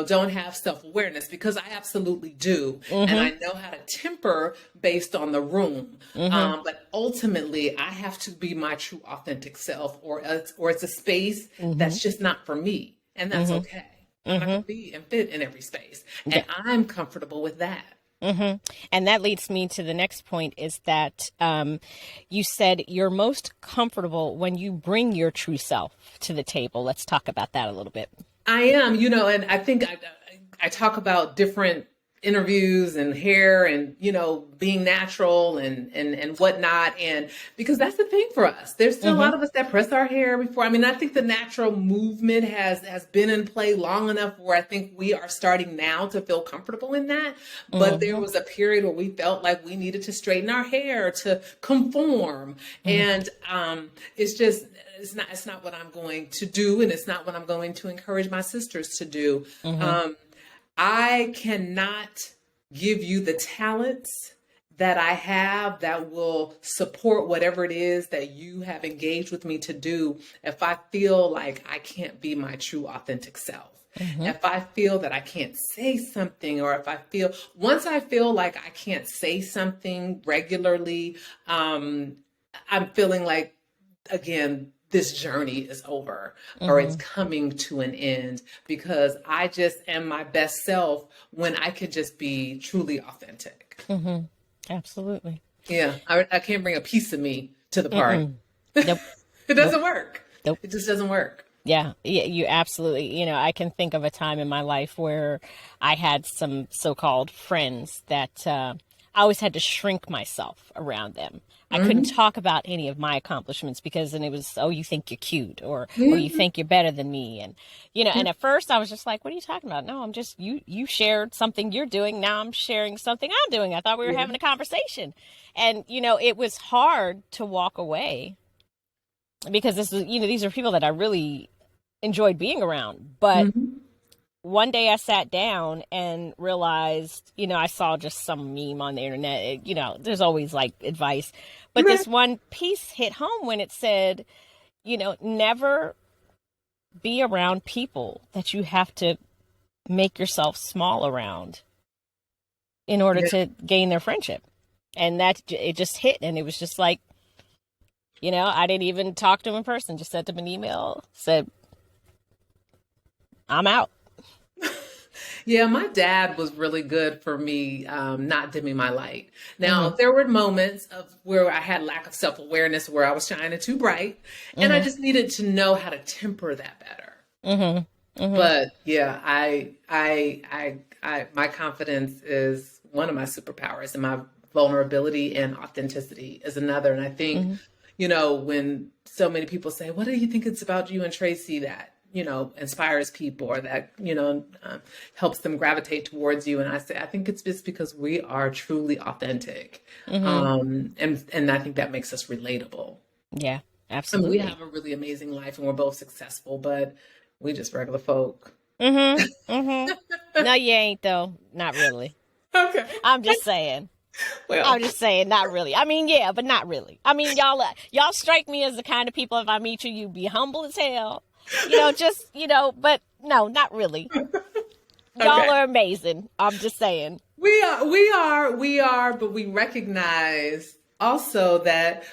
don't have self-awareness, because I absolutely do. And I know how to temper based on the room. But ultimately, I have to be my true authentic self, or it's a space that's just not for me. And that's okay. I can be and fit in every space. And I'm comfortable with that. And that leads me to the next point, is that you said you're most comfortable when you bring your true self to the table. Let's talk about that a little bit. I am, and I think I talk about different interviews and hair and, being natural and whatnot. And because that's the thing for us, there's still a lot of us that press our hair before. I mean, I think the natural movement has been in play long enough where I think we are starting now to feel comfortable in that. But there was a period where we felt like we needed to straighten our hair to conform. And it's not what I'm going to do. And it's not what I'm going to encourage my sisters to do. I cannot give you the talents that I have that will support whatever it is that you have engaged with me to do if I feel like I can't be my true authentic self. If I feel that I can't say something, or once I feel like I can't say something regularly, I'm feeling like, again, this journey is over, or it's coming to an end, because I just am my best self when I can just be truly authentic. Absolutely. Yeah. I can't bring a piece of me to the party. Nope. It doesn't work. Nope. It just doesn't work. Yeah, you absolutely, I can think of a time in my life where I had some so-called friends that I always had to shrink myself around them. I couldn't talk about any of my accomplishments because then it was, oh, you think you're cute, or you think you're better than me. And, and at first I was just like, what are you talking about? No, I'm just, you shared something you're doing. Now I'm sharing something I'm doing. I thought we were having a conversation. And, it was hard to walk away because this was, these are people that I really enjoyed being around. But one day I sat down and realized, I saw just some meme on the internet, there's always like advice, but this one piece hit home when it said, never be around people that you have to make yourself small around in order to gain their friendship. And that it just hit. And it was just like, I didn't even talk to him in person, just sent him an email, said, I'm out. Yeah, my dad was really good for me not dimming my light. Now, there were moments of where I had lack of self-awareness, where I was shining too bright, and I just needed to know how to temper that better. But yeah, I my confidence is one of my superpowers, and my vulnerability and authenticity is another. And I think, when so many people say, what do you think it's about you and Tracy that inspires people, or that, helps them gravitate towards you? And I say, I think it's just because we are truly authentic. And I think that makes us relatable. Yeah, absolutely. And we have a really amazing life, and we're both successful, but we just regular folk. No, you ain't though. Not really. Okay. I'm just saying. Well, I'm just saying, not really. I mean, yeah, but not really. I mean, y'all strike me as the kind of people, if I meet you, you be humble as hell. just, but no, not really. Y'all Okay. are amazing. I'm just saying. We are, but we recognize also that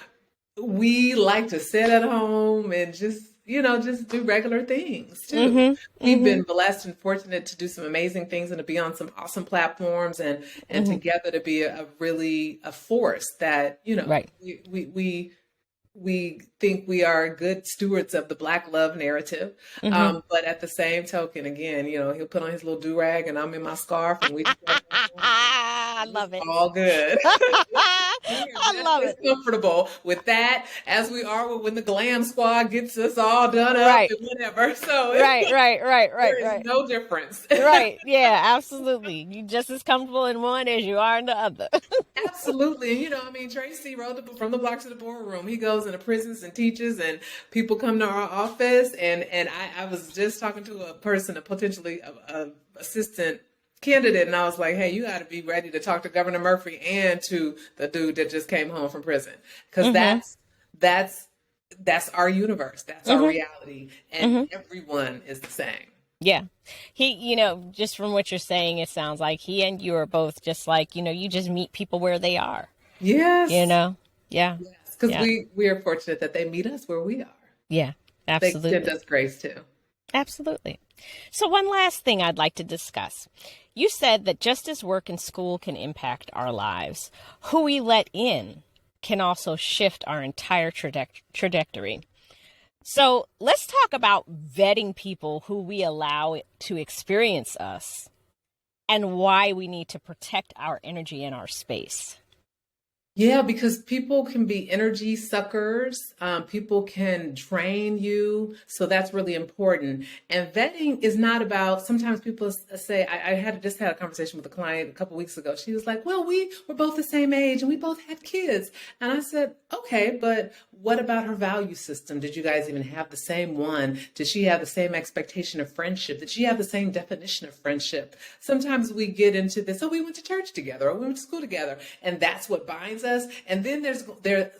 we like to sit at home and just do regular things too. Mm-hmm. We've Mm-hmm. been blessed and fortunate to do some amazing things and to be on some awesome platforms and Mm-hmm. together to be a really a force that, Right. we think we are good stewards of the Black love narrative. Mm-hmm. But at the same token, again, he'll put on his little do-rag and I'm in my scarf and we just go home and I it's love it. all good. We are I just love as it. comfortable with that as we are when the glam squad gets us all done up Right. and whatever. So Right. Right. Right. there Right. is Right. no difference. Right. Yeah, absolutely. You just as comfortable in one as you are in the other. Absolutely. And Tracy wrote from the block to the boardroom. He goes into prisons and teaches and people come to our office. And I was just talking to a person, a potentially assistant candidate. And I was like, hey, you got to be ready to talk to Governor Murphy and to the dude that just came home from prison. Because Mm-hmm. that's our universe. That's our Mm-hmm. reality. And Mm-hmm. everyone is the same. Yeah. He, just from what you're saying, it sounds like he and you are both just like, you just meet people where they are, you Yes. know? Yeah. Yes. Because Yeah. we are fortunate that they meet us where we are. Yeah. They extend Absolutely. us grace too. Absolutely. So, one last thing I'd like to discuss. You said that just as work and school can impact our lives, who we let in can also shift our entire trajectory. So, let's talk about vetting people who we allow to experience us and why we need to protect our energy and our space. Yeah, because people can be energy suckers. People can drain you. So that's really important. And vetting is not about, sometimes people say, just had a conversation with a client a couple weeks ago. She was like, well, we were both the same age and we both had kids. And I said, okay, but what about her value system? Did you guys even have the same one? Did she have the same expectation of friendship? Did she have the same definition of friendship? Sometimes we get into this, oh, we went to church together or we went to school together. And that's what binds us. And then there's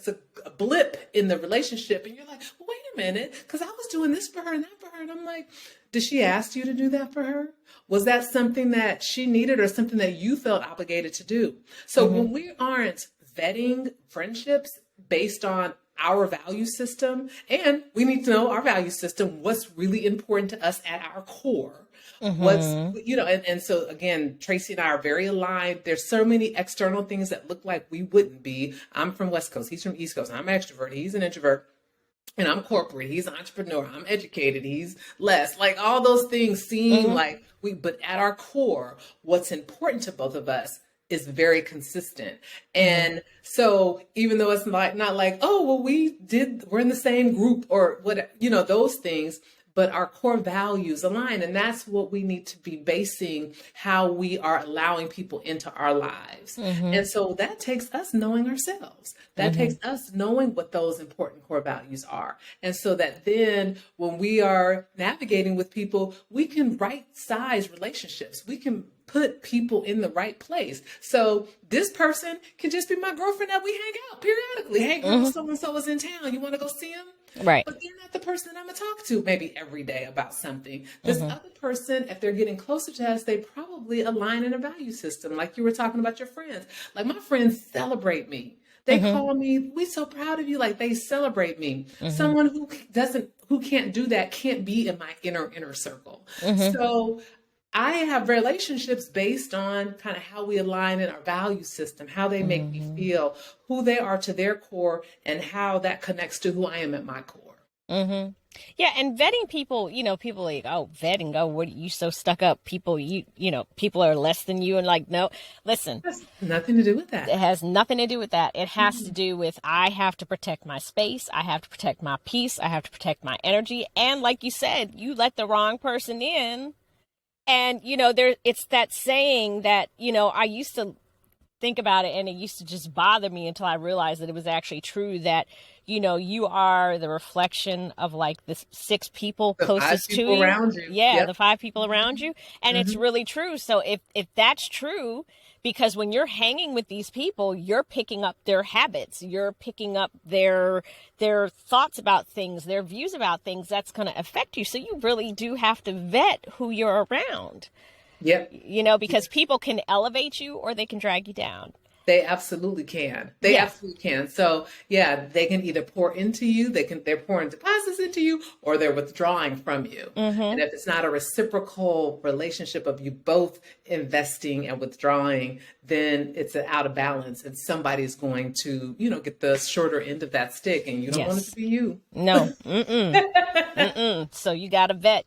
a blip in the relationship. And you're like, well, wait a minute, because I was doing this for her and that for her. And I'm like, did she ask you to do that for her? Was that something that she needed or something that you felt obligated to do? So Mm-hmm. when we aren't vetting friendships based on our value system, and we need to know our value system, what's really important to us at our core. Mm-hmm. And so again, Tracy and I are very aligned. There's so many external things that look like we wouldn't be. I'm from West Coast. He's from East Coast. I'm an extrovert. He's an introvert. And I'm corporate. He's an entrepreneur. I'm educated. He's less. Like all those things seem Mm-hmm. like but at our core, what's important to both of us is very consistent. Mm-hmm. And so even though it's not like, oh, well, we're in the same group or what, those things, but our core values align. And that's what we need to be basing how we are allowing people into our lives. Mm-hmm. And so that takes us knowing ourselves. That Mm-hmm. takes us knowing what those important core values are. And so that then when we are navigating with people, we can right size relationships. We can put people in the right place. So this person can just be my girlfriend that we hang out periodically. Hey girl, Mm-hmm. so-and-so is in town. You want to go see him? Right. But they're not the person that I'm going to talk to maybe every day about something. This Mm-hmm. other person, if they're getting closer to us, they probably align in a value system. Like you were talking about your friends. Like my friends celebrate me. They Mm-hmm. call me, we so proud of you. Like they celebrate me. Mm-hmm. Someone who can't do that can't be in my inner circle. Mm-hmm. So I have relationships based on kind of how we align in our value system, how they make me Mm-hmm. feel, who they are to their core, and how that connects to who I am at my core. Mm-hmm. Yeah, and vetting people, people like, oh, vetting, oh, what are you so stuck up? People, people are less than you, and like, no, listen, Has nothing to do with that. it has nothing to do with that. It has to do with I have to protect my space, I have to protect my peace, I have to protect my energy, and like you said, you let the wrong person in, and it's that saying that I used to think about it and it used to just bother me until I realized that it was actually true that you are the reflection of like the 6 people The five closest to people you. around you. Yeah, Yep. the 5 people around you, and it's Hmm. really true. So if that's true, Because when you're hanging with these people, you're picking up their habits, you're picking up their thoughts about things, their views about things. That's going to affect you. So you really do have to vet who you're around. Yep. Because people can elevate you or they can drag you down. They absolutely can. They absolutely can. So yeah, they can either pour into you, they're pouring deposits into you, or they're withdrawing from you. And if it's not a reciprocal relationship of you both investing and withdrawing, then it's out of balance, and somebody's going to, get the shorter end of that stick, and you don't want it to be you. No. So you got to vet.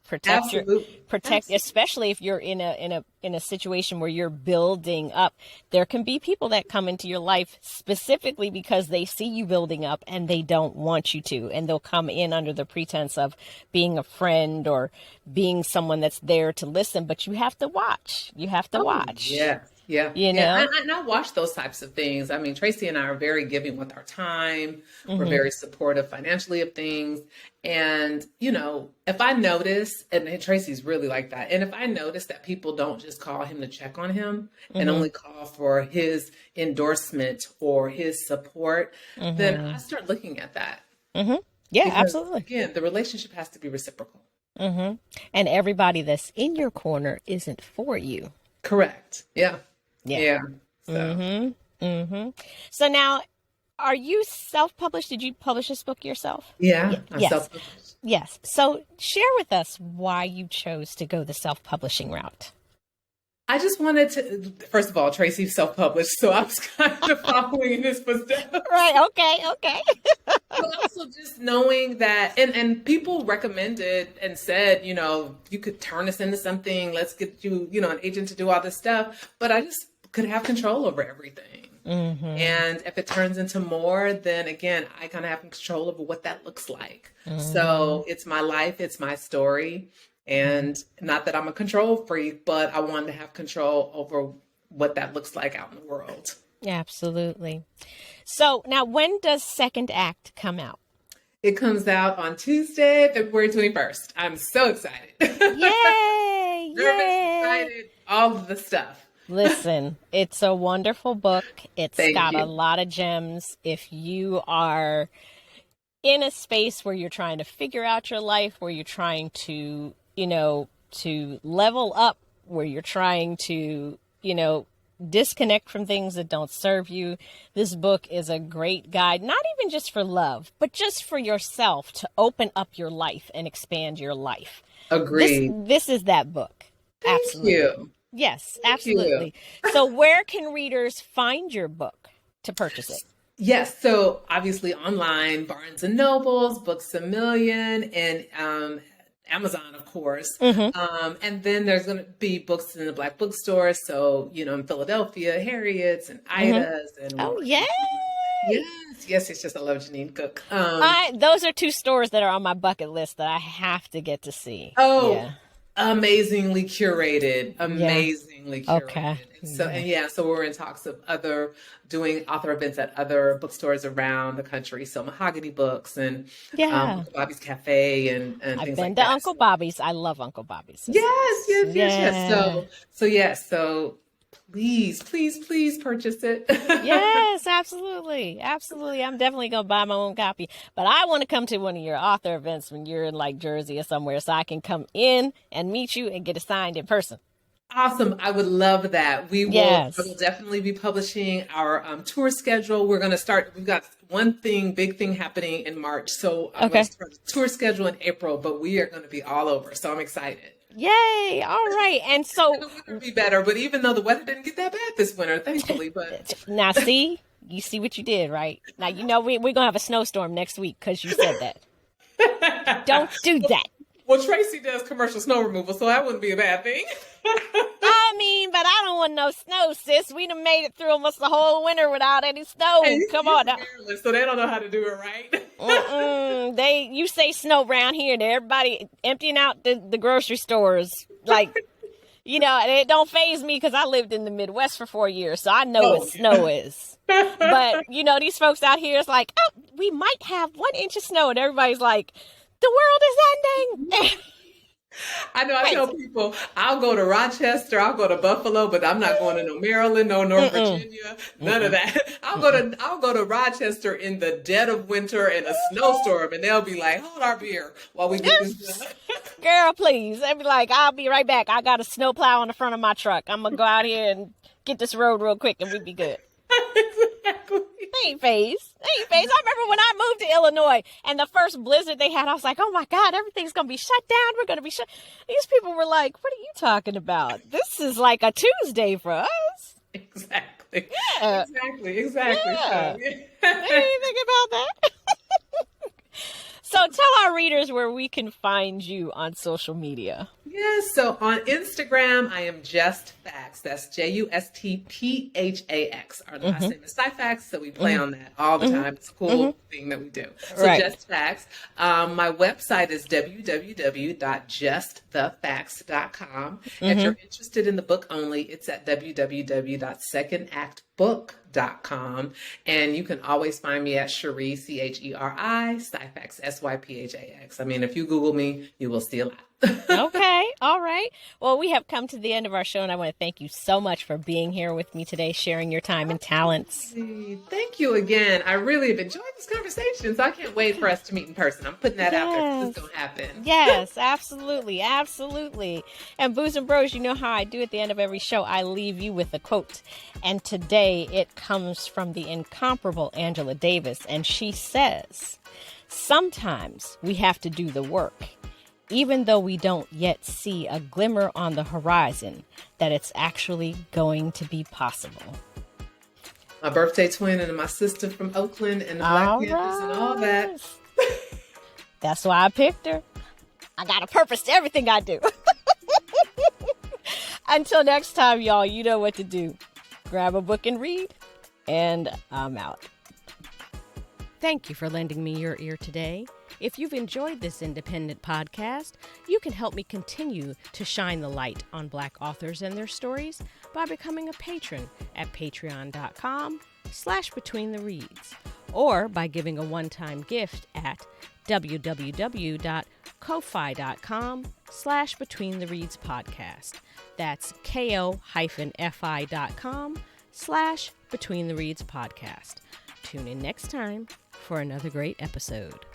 Protect Absolutely. especially if you're in a situation where you're building up. There can be people that come into your life specifically because they see you building up and they don't want you to, and they'll come in under the pretense of being a friend or being someone that's there to listen, but you have to watch. Yeah. Yeah. And I watch those types of things. I mean, Tracy and I are very giving with our time. We're very supportive financially of things. And, if I notice, and Tracy's really like that, and if I notice that people don't just call him to check on him and only call for his endorsement or his support, then I start looking at that. Yeah, Because, absolutely. again, the relationship has to be reciprocal. And everybody that's in your corner isn't for you. Correct. Yeah. So. So. So now, are you self-published? Did you publish this book yourself? Yeah. I'm Yes. self-published. Yes. So share with us why you chose to go the self-publishing route. I just wanted to, first of all, Tracy's self-published, so I was kind of following in his footsteps. Right. Okay. But also just knowing that, and people recommended and said, you could turn this into something. Let's get you, an agent to do all this stuff. But I just could have control over everything. And if it turns into more, then again, I kind of have control over what that looks like. So it's my life, it's my story. And not that I'm a control freak, but I wanted to have control over what that looks like out in the world. Absolutely. So now, when does Second Act come out? It comes out on Tuesday, February 21st. I'm so excited. Yay! Nervous, excited, all of the stuff. Listen, it's a wonderful book. It's got a a lot of gems. If you are in a space where you're trying to figure out your life, where you're trying to, to level up, where you're trying to, disconnect from things that don't serve you, this book is a great guide, not even just for love, but just for yourself to open up your life and expand your life. Agreed. This is that book. Thank you. Yes, absolutely. So where can readers find your book to purchase it? Yes. So obviously online, Barnes and Nobles, Books A Million, and Amazon, of course. And then there's going to be books in the Black bookstores. So, in Philadelphia, Harriet's and Ida's. And Oh, yay! Yes. It's just, I love Janine Cook. Those are two stores that are on my bucket list that I have to get to see. Amazingly curated. Okay. So we're in talks of doing author events at other bookstores around the country. So Mahogany Books and Uncle Bobby's Cafe and I've things been like to that. Uncle Bobby's. I love Uncle Bobby's. Yes. So please purchase it. Yes, absolutely. I'm definitely going to buy my own copy. But I want to come to one of your author events when you're in like Jersey or somewhere so I can come in and meet you and get it signed in person. Awesome. I would love that. I will definitely be publishing our tour schedule. We're going to start. We've got one big thing happening in March. So I'm going to start the tour schedule in April, but we are going to be all over. So I'm excited. Yay. All right. And so the weather will be better, but even though the weather didn't get that bad this winter, thankfully, but now you see what you did, right? Now, we're going to have a snowstorm next week because you said that. Don't do that. Well, Tracy does commercial snow removal, so that wouldn't be a bad thing. I mean, but I don't want no snow, sis. We done made it through almost the whole winter without any snow. Come on now. So they don't know how to do it right. You say snow around here, and everybody emptying out the grocery stores. Like, and it don't faze me because I lived in the Midwest for 4 years, so I know what snow is. But, these folks out here is like, we might have 1 inch of snow, and everybody's like, the world is ending. I know I tell Crazy. people I'll go to Rochester, I'll go to Buffalo, but I'm not going to no Maryland, no North Mm-mm. Virginia, none of Mm-mm. that. Mm-mm. I'll go to Rochester in the dead of winter in a snowstorm, and they'll be like, "Hold our beer while we get this done." Girl, please. I'd be like, I'll be right back. I got a snowplow on the front of my truck. I'm gonna go out here and get this road real quick, and we'd be good. Exactly. Ain't phase. Ain't phase. I remember when I moved to Illinois and the first blizzard they had, I was like, oh my God, everything's going to be shut down. We're going to be shut. These people were like, what are you talking about? This is like a Tuesday for us. Exactly. Yeah. Exactly. Yeah. So, They didn't think about that. So tell our readers where we can find you on social media. yes. So on Instagram, I am Just Facts. That's Justphax. Our last name is Syphax, so we play on that all the time. It's a cool thing that we do. So Right. Just Facts. My website is www.justthefacts.com. If you're interested in the book only, it's at www.secondactbook.com. And you can always find me at Cheri, Cheri, Syphax, Syphax. I mean, if you Google me, you will see a lot. Okay. All right. Well, we have come to the end of our show, and I want to thank you so much for being here with me today, sharing your time and talents. Thank you again. I really have enjoyed this conversation, so I can't wait for us to meet in person. I'm putting that out there because it's going to happen. Yes, absolutely. Absolutely. And Booze and Bros, you know how I do at the end of every show. I leave you with a quote. And today it comes from the incomparable Angela Davis. And she says, sometimes we have to do the work, even though we don't yet see a glimmer on the horizon that it's actually going to be possible. My birthday twin and my sister from Oakland and the Black Panthers and all that. That's why I picked her. I got a purpose to everything I do. Until next time, y'all, you know what to do. Grab a book and read, and I'm out. Thank you for lending me your ear today. If you've enjoyed this independent podcast, you can help me continue to shine the light on Black authors and their stories by becoming a patron at patreon.com/betweenthereads, or by giving a one-time gift at www.ko-fi.com/betweenthereadspodcast. That's ko-fi.com/betweenthereadspodcast. Tune in next time for another great episode.